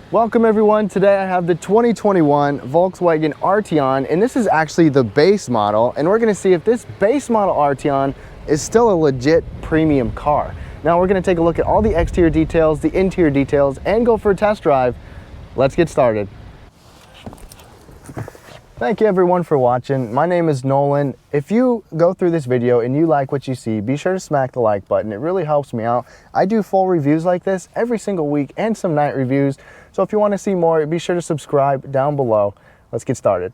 Welcome everyone. Today I have the 2021 Volkswagen Arteon, and this is actually the base model, and we're going to see if this base model Arteon is still a legit premium car. Now we're going to take a look at all the exterior details, the interior details, and go for a test drive. Let's get started. Thank you everyone for watching. My name is Nolan. If you go through this video and you like what you see, be sure to smack the like button. It really helps me out. I do full reviews like this every single week and some night reviews. So if you want to see more, be sure to subscribe down below. Let's get started.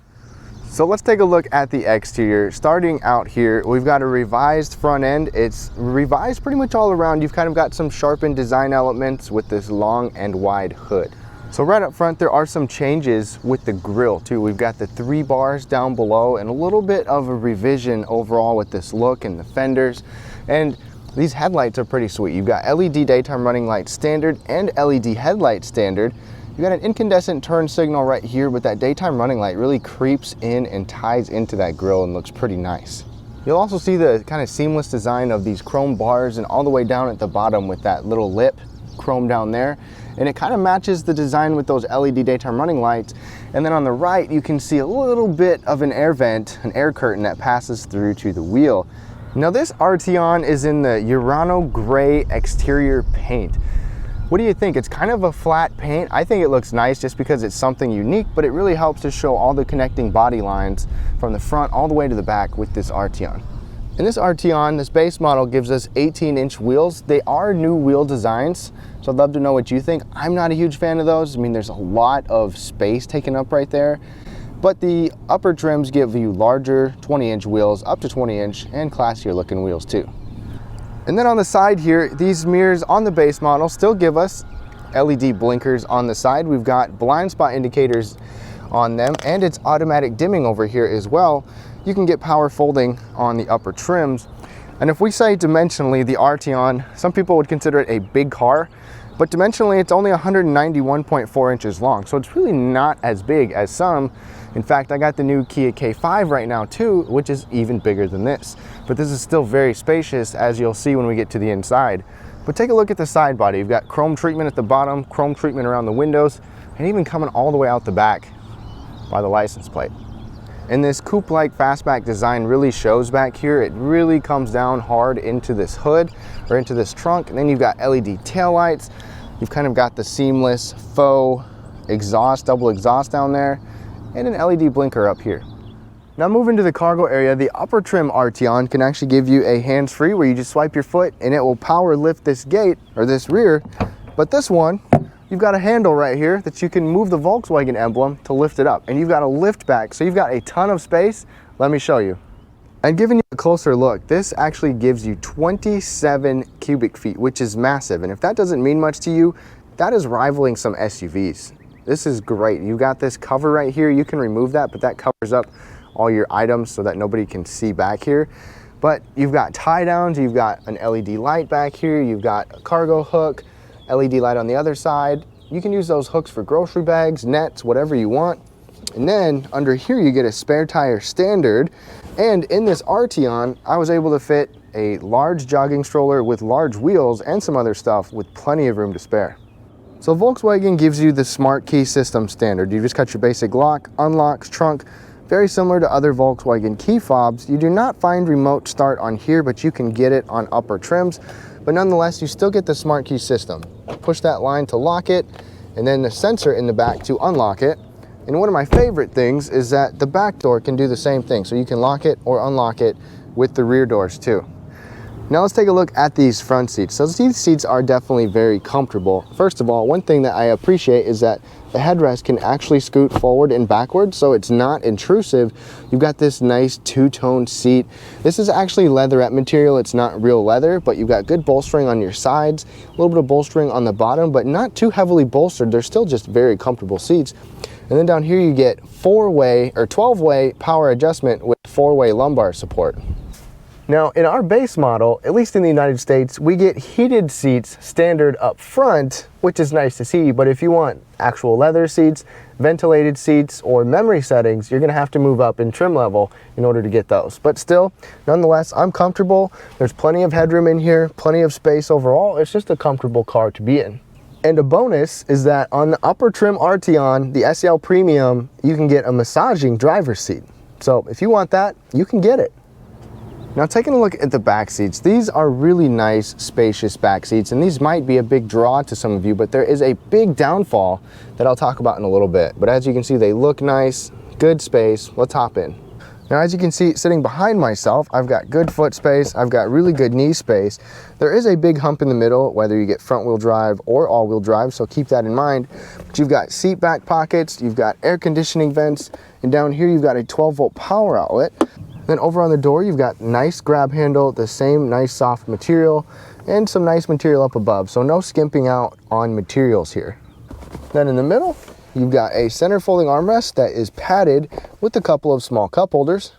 So let's take a look at the exterior. Starting out here, we've got a revised front end. It's revised pretty much all around. You've kind of got some sharpened design elements with this long and wide hood. So right up front, there are some changes with the grille too. We've got the 3 bars down below and a little bit of a revision overall with this look and the fenders. And these headlights are pretty sweet. You've got LED daytime running light standard and LED headlight standard. You got an incandescent turn signal right here, but that daytime running light really creeps in and ties into that grille and looks pretty nice. You'll also see the kind of seamless design of these chrome bars and all the way down at the bottom with that little lip chrome down there. And it kind of matches the design with those LED daytime running lights. And then on the right, you can see a little bit of an air vent, an air curtain that passes through to the wheel. Now this Arteon is in the Urano gray exterior paint. What do you think? It's kind of a flat paint. I think it looks nice just because it's something unique, but it really helps to show all the connecting body lines from the front all the way to the back with this Arteon. And this Arteon, this base model, gives us 18-inch wheels. They are new wheel designs, so I'd love to know what you think. I'm not a huge fan of those. I mean, there's a lot of space taken up right there. But the upper trims give you larger 20-inch wheels, up to 20-inch, and classier looking wheels too. And then on the side here, these mirrors on the base model still give us LED blinkers on the side. We've got blind spot indicators on them, and it's automatic dimming over here as well. You can get power folding on the upper trims. And if we say dimensionally, the Arteon, some people would consider it a big car, but dimensionally it's only 191.4 inches long. So it's really not as big as some. In fact, I got the new Kia K5 right now too, which is even bigger than this. But this is still very spacious, as you'll see when we get to the inside. But take a look at the side body. You've got chrome treatment at the bottom, chrome treatment around the windows, and even coming all the way out the back by the license plate. And this coupe-like fastback design really shows back here. It really comes down hard into this hood or into this trunk. And then you've got LED taillights. You've kind of got the seamless faux exhaust, double exhaust down there, and an LED blinker up here. Now moving to the cargo area, the upper trim Arteon can actually give you a hands-free where you just swipe your foot and it will power lift this gate or this rear. But this one, you've got a handle right here that you can move the Volkswagen emblem to lift it up, and you've got a lift back, so you've got a ton of space. Let me show you. And giving you a closer look, this actually gives you 27 cubic feet, which is massive. And if that doesn't mean much to you, that is rivaling some SUVs. This is great. You've got this cover right here. You can remove that, but that covers up all your items so that nobody can see back here. But you've got tie downs, you've got an LED light back here, you've got a cargo hook, LED light on the other side. You can use those hooks for grocery bags, nets, whatever you want. And then under here you get a spare tire standard. And in this Arteon, I was able to fit a large jogging stroller with large wheels and some other stuff with plenty of room to spare. So Volkswagen gives you the smart key system standard. You just got your basic lock, unlocks, trunk. Very similar to other Volkswagen key fobs. You do not find remote start on here, but you can get it on upper trims. But nonetheless, you still get the smart key system. Push that line to lock it, and then the sensor in the back to unlock it. And one of my favorite things is that the back door can do the same thing. So you can lock it or unlock it with the rear doors too. Now let's take a look at these front seats. So these seats are definitely very comfortable. First of all, one thing that I appreciate is that the headrest can actually scoot forward and backwards, so it's not intrusive. You've got this nice two-tone seat. This is actually leatherette material. It's not real leather, but you've got good bolstering on your sides, a little bit of bolstering on the bottom, but not too heavily bolstered. They're still just very comfortable seats. And then down here you get 4-way or 12-way power adjustment with 4-way lumbar support. Now in our base model, at least in the United States, we get heated seats standard up front, which is nice to see, but if you want actual leather seats, ventilated seats, or memory settings, you're gonna have to move up in trim level in order to get those. But still, nonetheless, I'm comfortable. There's plenty of headroom in here, plenty of space overall. It's just a comfortable car to be in. And a bonus is that on the upper trim Arteon, the SEL Premium, you can get a massaging driver's seat. So if you want that, you can get it. Now taking a look at the back seats, these are really nice, spacious back seats, and these might be a big draw to some of you, but there is a big downfall that I'll talk about in a little bit. But as you can see, they look nice, good space. Let's hop in. Now, as you can see, sitting behind myself, I've got good foot space, I've got really good knee space. There is a big hump in the middle, whether you get front wheel drive or all wheel drive, so keep that in mind. But you've got seat back pockets, you've got air conditioning vents, and down here you've got a 12-volt power outlet. Then over on the door, you've got nice grab handle, the same nice soft material, and some nice material up above. So no skimping out on materials here. Then in the middle, you've got a center folding armrest that is padded with a couple of small cup holders.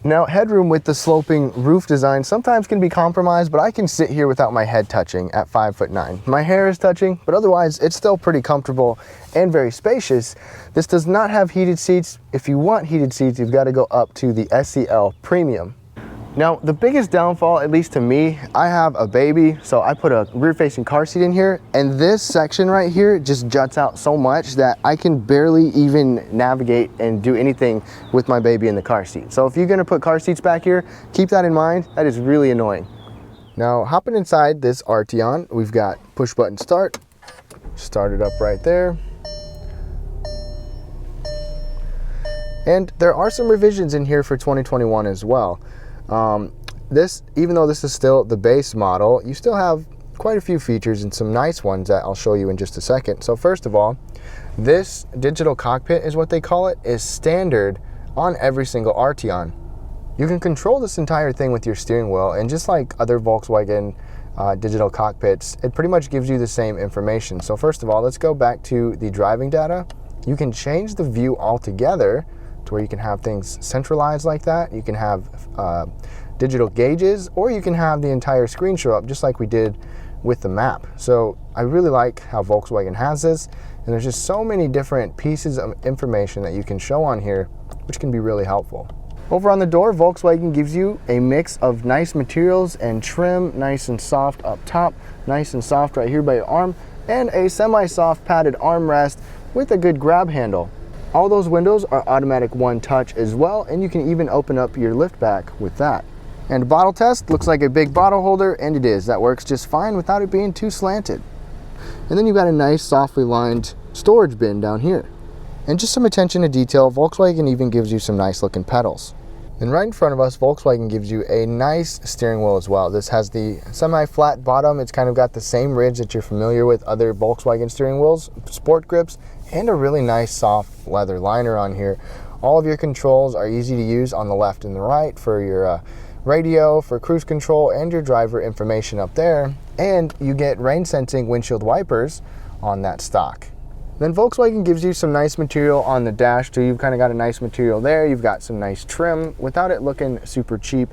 Now, headroom with the sloping roof design sometimes can be compromised, but I can sit here without my head touching at 5'9". My hair is touching, but otherwise it's still pretty comfortable and very spacious. This does not have heated seats. If you want heated seats, you've got to go up to the SEL Premium. Now, the biggest downfall, at least to me, I have a baby, so I put a rear-facing car seat in here, and this section right here just juts out so much that I can barely even navigate and do anything with my baby in the car seat. So if you're gonna put car seats back here, keep that in mind. That is really annoying. Now, hopping inside this Arteon, we've got push-button start. Start it up right there. And there are some revisions in here for 2021 as well. Even though this is still the base model, you still have quite a few features and some nice ones that I'll show you in just a second. So first of all, this digital cockpit is what they call it, is standard on every single Arteon. You can control this entire thing with your steering wheel, and just like other Volkswagen digital cockpits, it pretty much gives you the same information. So first of all, let's go back to the driving data. You can change the view altogether to where you can have things centralized like that. You can have digital gauges, or you can have the entire screen show up just like we did with the map. So I really like how Volkswagen has this, and there's just so many different pieces of information that you can show on here, which can be really helpful. Over on the door, Volkswagen gives you a mix of nice materials and trim, nice and soft up top, nice and soft right here by your arm, and a semi-soft padded armrest with a good grab handle. All those windows are automatic one touch as well, and you can even open up your lift back with that. And bottle test looks like a big bottle holder, and it is. That works just fine without it being too slanted. And then you've got a nice softly lined storage bin down here. And just some attention to detail, Volkswagen even gives you some nice looking pedals. And right in front of us, Volkswagen gives you a nice steering wheel as well. This has the semi-flat bottom. It's kind of got the same ridge that you're familiar with other Volkswagen steering wheels, sport grips, and a really nice soft leather liner on here. All of your controls are easy to use on the left and the right for your radio, for cruise control, and your driver information up there. And you get rain sensing windshield wipers on that stock. Then Volkswagen gives you some nice material on the dash too. You've kind of got a nice material there. You've got some nice trim without it looking super cheap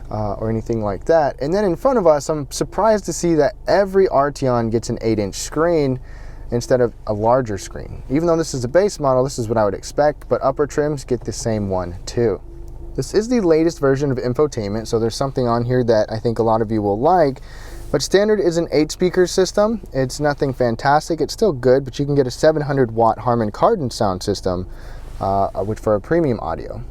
or anything like that. And then in front of us, I'm surprised to see that every Arteon gets an 8-inch screen instead of a larger screen. Even though this is a base model, this is what I would expect, but upper trims get the same one too. This is the latest version of infotainment, so there's something on here that I think a lot of you will like. But standard is an 8-speaker system. It's nothing fantastic. It's still good, but you can get a 700-watt Harman Kardon sound system which for a premium audio.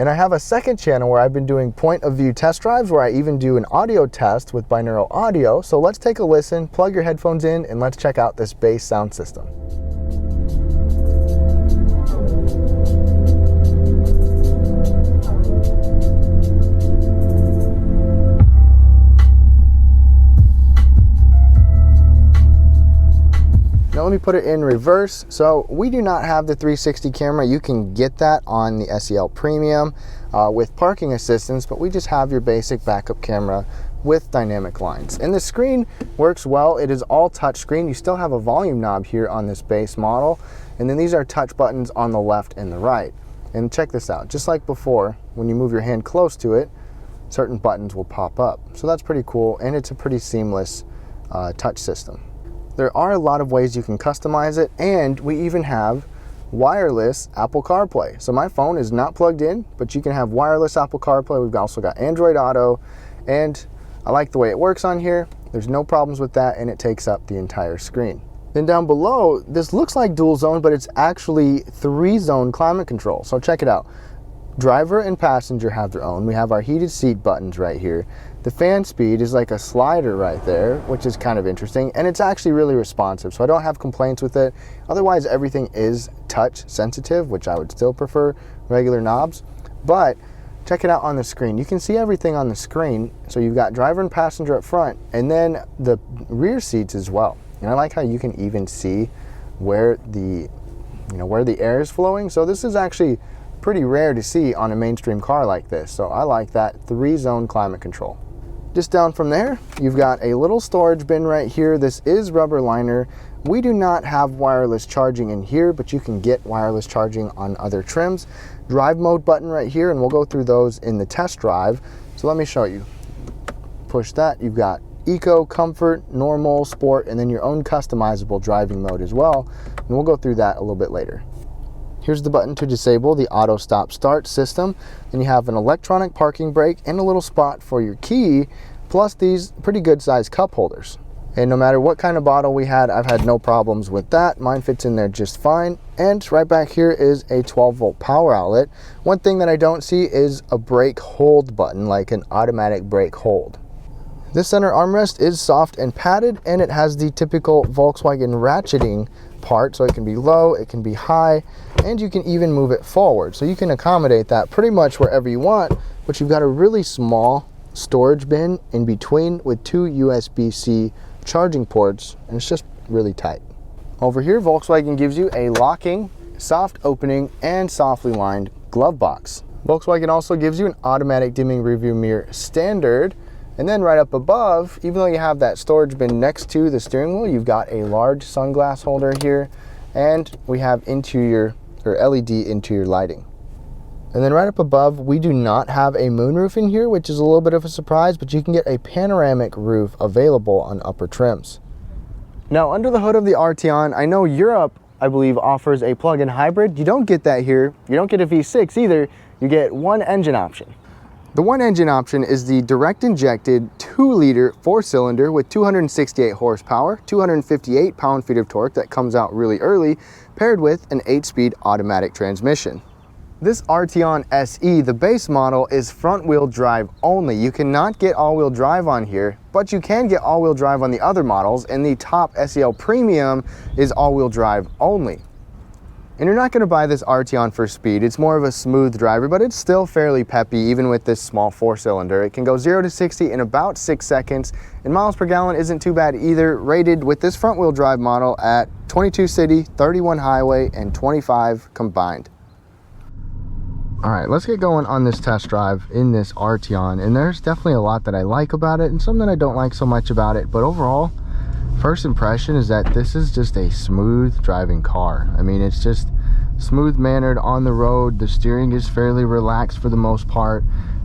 And I have a second channel where I've been doing point of view test drives, where I even do an audio test with binaural audio. So let's take a listen, plug your headphones in, and let's check out this bass sound system. Now let me put it in reverse. So we do not have the 360 camera. You can get that on the SEL Premium with parking assistance, but we just have your basic backup camera with dynamic lines. And the screen works well. It is all touch screen. You still have a volume knob here on this base model. And then these are touch buttons on the left and the right. And check this out, just like before, when you move your hand close to it, certain buttons will pop up. So that's pretty cool, and it's a pretty seamless touch system. There are a lot of ways you can customize it, and we even have wireless Apple CarPlay. So my phone is not plugged in, but you can have wireless Apple CarPlay. We've also got Android Auto, and I like the way it works on here. There's no problems with that, and it takes up the entire screen. Then down below, this looks like dual zone, but it's actually 3-zone climate control. So check it out. Driver and passenger have their own. We have our heated seat buttons right here. The fan speed is like a slider right there, which is kind of interesting. And it's actually really responsive, so I don't have complaints with it. Otherwise, everything is touch sensitive, which I would still prefer regular knobs. But check it out on the screen. You can see everything on the screen. So you've got driver and passenger up front, and then the rear seats as well. And I like how you can even see where the air is flowing. So this is actually pretty rare to see on a mainstream car like this. So I like that 3-zone climate control. Just down from there, you've got a little storage bin right here. This is rubber liner. We do not have wireless charging in here, but you can get wireless charging on other trims. Drive mode button right here, and we'll go through those in the test drive. So let me show you. Push that, you've got Eco, Comfort, Normal, Sport, and then your own customizable driving mode as well. And we'll go through that a little bit later. Here's the button to disable the auto stop start system. Then you have an electronic parking brake and a little spot for your key, plus these pretty good sized cup holders. And no matter what kind of bottle we had, I've had no problems with that. Mine fits in there just fine. And right back here is a 12-volt power outlet. One thing that I don't see is a brake hold button, like an automatic brake hold. This center armrest is soft and padded, and it has the typical Volkswagen ratcheting part, so it can be low, it can be high, and you can even move it forward. So you can accommodate that pretty much wherever you want, but you've got a really small storage bin in between with 2 USB-C charging ports, and it's just really tight. Over here, Volkswagen gives you a locking, soft opening, and softly lined glove box. Volkswagen also gives you an automatic dimming rearview mirror standard. And then right up above, even though you have that storage bin next to the steering wheel, you've got a large sunglass holder here, and we have interior or LED interior lighting. And then right up above, we do not have a moonroof in here, which is a little bit of a surprise, but you can get a panoramic roof available on upper trims. Now, under the hood of the Arteon, I know Europe, I believe, offers a plug-in hybrid. You don't get that here. You don't get a V6 either. You get one engine option. The one engine option is the direct injected 2-liter 4-cylinder with 268 horsepower, 258 pound-feet of torque that comes out really early, paired with an 8-speed automatic transmission. This Arteon SE, the base model, is front-wheel drive only. You cannot get all-wheel drive on here, but you can get all-wheel drive on the other models, and the top SEL Premium is all-wheel drive only. And you're not going to buy this Arteon for speed. It's more of a smooth driver, but it's still fairly peppy even with this small 4-cylinder. It can go 0 to 60 in about 6 seconds, and miles per gallon isn't too bad either, rated with this front-wheel drive model at 22 city, 31 highway, and 25 combined. All right, let's get going on this test drive in this Arteon, and there's definitely a lot that I like about it and some that I don't like so much about it, but overall, first impression is that this is just a smooth driving car. I mean, it's just smooth mannered on the road. The steering is fairly relaxed for the most part.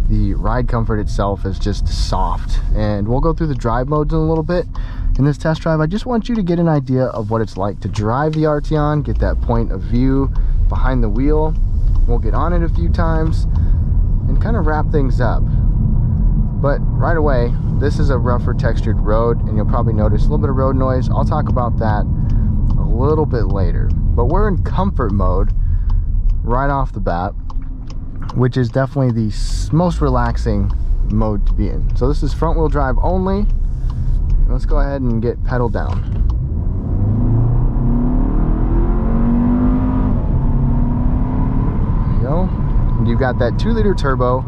The ride comfort itself is just soft, and we'll go through the drive modes in a little bit in this test drive. I just want you to get an idea of what it's like to drive the Arteon, get that point of view behind the wheel. We'll get on it a few times and kind of wrap things up. But right away, this is a rougher textured road, and you'll probably notice a little bit of road noise. I'll talk about that a little bit later. But we're in comfort mode right off the bat, which is definitely the most relaxing mode to be in. So this is front wheel drive only. Let's go ahead and get pedal down. There you go. And you've got that 2-liter turbo.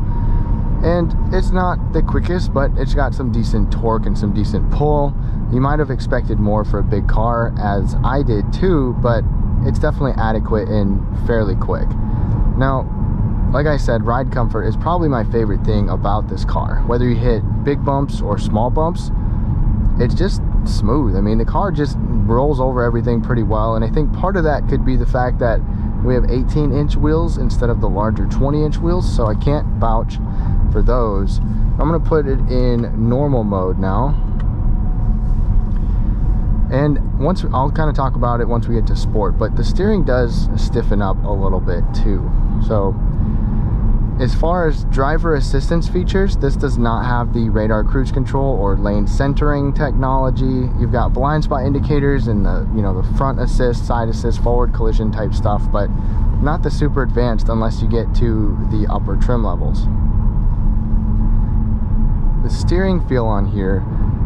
And it's not the quickest, but it's got some decent torque and some decent pull. You might have expected more for a big car, as I did too, but it's definitely adequate and fairly quick. Now, like I said, ride comfort is probably my favorite thing about this car. Whether you hit big bumps or small bumps, it's just smooth. I mean, the car just rolls over everything pretty well, and I think part of that could be the fact that we have 18-inch wheels instead of the larger 20-inch wheels, so I can't vouch for those. I'm going to put it in normal mode now, and I'll kind of talk about it once we get to sport, but the steering does stiffen up a little bit too. So As far as driver assistance features, this does not have the radar cruise control or lane centering technology. You've got blind spot indicators and the, the front assist, side assist, forward collision type stuff, but not the super advanced unless you get to the upper trim levels. The steering feel on here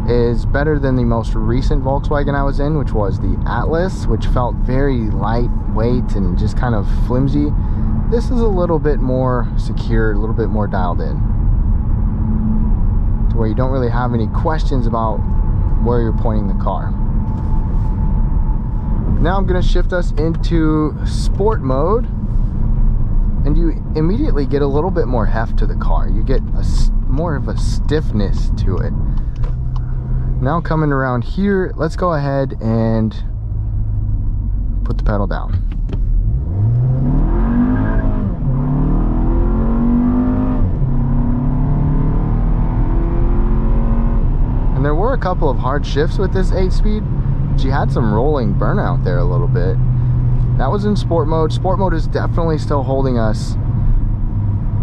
is better than the most recent Volkswagen I was in, which was the Atlas, which felt very lightweight and just kind of flimsy. This is a little bit more secure, a little bit more dialed in, to where you don't really have any questions about where you're pointing the car. Now I'm going to shift us into sport mode, and you immediately get a little bit more heft to the car. You get more of a stiffness to it. Now coming around here, let's go ahead and put the pedal down. And there were a couple of hard shifts with this 8-speed. She had some rolling burnout there a little bit. That was in sport mode. Sport mode is definitely still holding us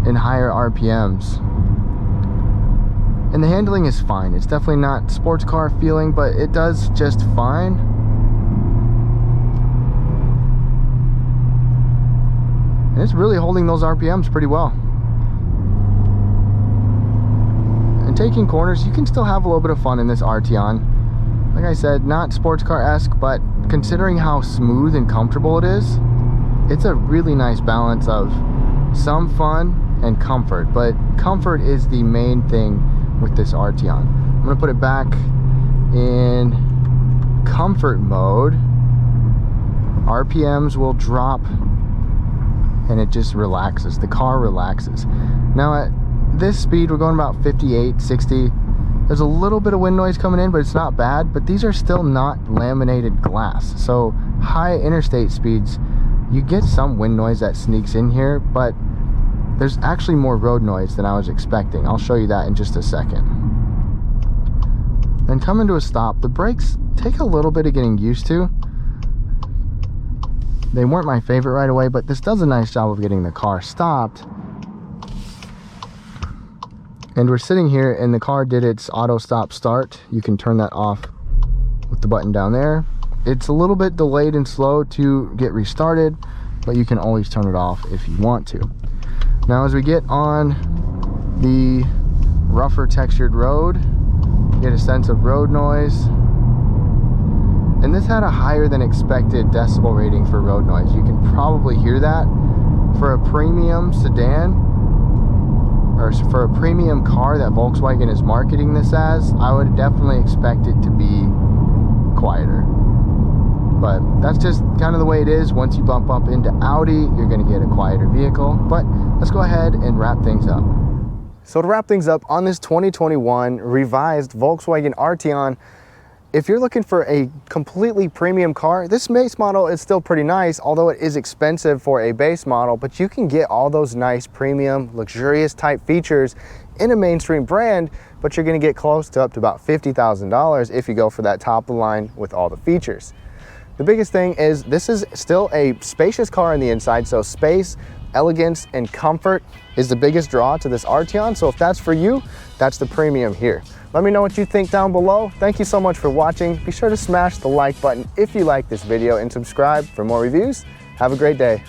in higher RPMs. And the handling is fine. It's definitely not sports car feeling, but it does just fine. And it's really holding those RPMs pretty well. And taking corners, you can still have a little bit of fun in this Arteon. Like I said, not sports car-esque, but considering how smooth and comfortable it is, it's a really nice balance of some fun and comfort. But comfort is the main thing with this Arteon. I'm gonna put it back in comfort mode. RPMs will drop and it just relaxes. The car relaxes. Now at this speed, we're going about 58, 60. There's a little bit of wind noise coming in, but it's not bad. But these are still not laminated glass. So high interstate speeds, you get some wind noise that sneaks in here, but there's actually more road noise than I was expecting. I'll show you that in just a second. And coming to a stop, the brakes take a little bit of getting used to. They weren't my favorite right away, but this does a nice job of getting the car stopped. And we're sitting here and the car did its auto stop start. You can turn that off with the button down there. It's a little bit delayed and slow to get restarted, but you can always turn it off if you want to. Now as we get on the rougher textured road, get a sense of road noise. And this had a higher than expected decibel rating for road noise. You can probably hear that. For a premium sedan, or for a premium car that Volkswagen is marketing this as, I would definitely expect it to be quieter. But that's just kind of the way it is. Once you bump up into Audi, you're going to get a quieter vehicle. But let's go ahead and wrap things up. So to wrap things up on this 2021 revised Volkswagen Arteon, if you're looking for a completely premium car, this base model is still pretty nice, although it is expensive for a base model, but you can get all those nice premium, luxurious type features in a mainstream brand, but you're gonna get close to up to about $50,000 if you go for that top of the line with all the features. The biggest thing is this is still a spacious car on the inside, so space, elegance, and comfort is the biggest draw to this Arteon. So if that's for you, that's the premium here. Let me know what you think down below. Thank you so much for watching. Be sure to smash the like button if you like this video and subscribe for more reviews. Have a great day.